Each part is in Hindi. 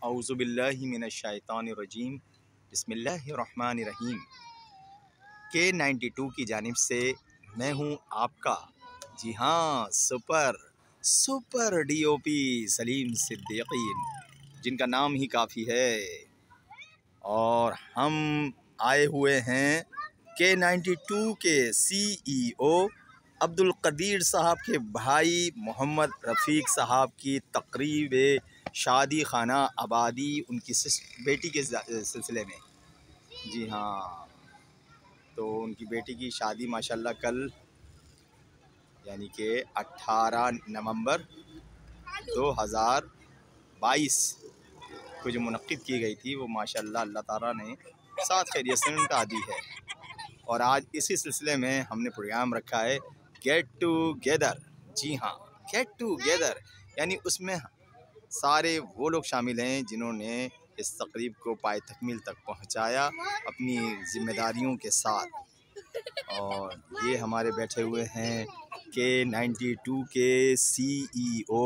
औज़ुबिल्लाहि मिनश्शैतानिर्रजीम बिस्मिल्लाहिर्रहमानिर्रहीम। K92 की जानिब से मैं हूँ आपका, जी हाँ, सुपर DOP सलीम सिद्दीकीन, जिनका नाम ही काफ़ी है। और हम आए हुए हैं K92 के CEO अब्दुल कदीर साहब के भाई मोहम्मद रफ़ीक साहब की तकरीब शादी खाना आबादी उनकी बेटी के सिलसिले में। जी हाँ, तो उनकी बेटी की शादी माशाल्लाह कल यानी कि 18 नवंबर 2022 को जो मुनक्किद की गई थी, वो माशाल्लाह अल्लाह ताला ने साथ खैरियत से उनका दी है। और आज इसी सिलसिले में हमने प्रोग्राम रखा है गेट टूगेदर। जी हाँ, गेट टूगेदर यानी उसमें सारे वो लोग शामिल हैं जिन्होंने इस तकरीब को पाए तकमील तक पहुंचाया अपनी ज़िम्मेदारियों के साथ। और ये हमारे बैठे हुए हैं K92 के CEO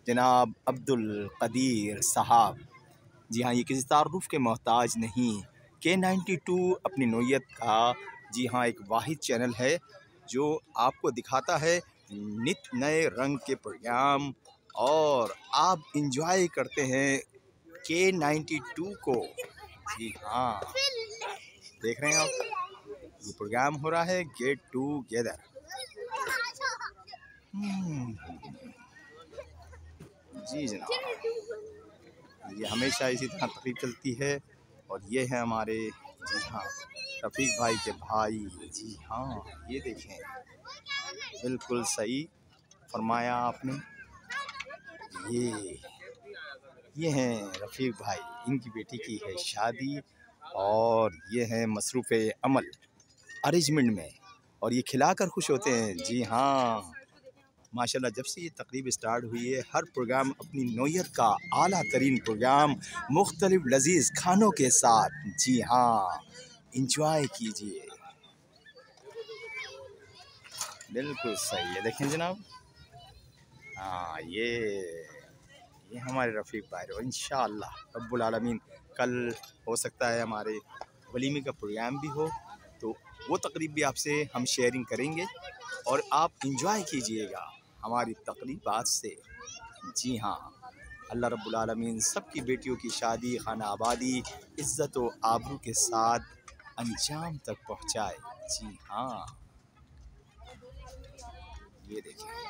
जनाब अब्दुल कदीर साहब। जी हाँ, ये किसी तारुफ के मोहताज नहीं। K92 अपनी नौयत का जी हाँ एक वाहिद चैनल है जो आपको दिखाता है नित नए रंग के प्रोग्राम, और आप इंजॉय करते हैं K92 को। जी हाँ, देख रहे हैं आप, ये प्रोग्राम हो रहा है गेट टूगेदर। जी जनाब, ये हमेशा इसी तरह तकरीब चलती है। और ये है हमारे जी हाँ रफ़ीक भाई के भाई। जी हाँ, ये देखें, बिल्कुल सही फरमाया आपने। ये हैं रफ़ीक भाई, इनकी बेटी की है शादी और ये हैं मसरूफ़ अमल अरेंजमेंट में, और ये खिलाकर खुश होते हैं। जी हाँ, माशाल्लाह जब से ये तकरीब स्टार्ट हुई है हर प्रोग्राम अपनी नौयत का आला तरीन प्रोग्राम मुख्तलिफ लजीज खानों के साथ। जी हाँ, इंजॉय कीजिए। बिल्कुल सही है, देखें जनाब। हाँ, ये हमारे रफ़ीक भाई, और इंशाअल्लाह रब्बुल आलमीन कल हो सकता है हमारे वलीमे का प्रोग्राम भी हो, तो वो तकरीब भी आपसे हम शेयरिंग करेंगे और आप इंजॉय कीजिएगा हमारी तकरीबात से। जी हाँ, अल्लाह रब्बुल आलमीन सबकी बेटियों की शादी खाना आबादी इज़्ज़त व आबरू के साथ अंजाम तक पहुँचाए। जी हाँ, ये देखिए।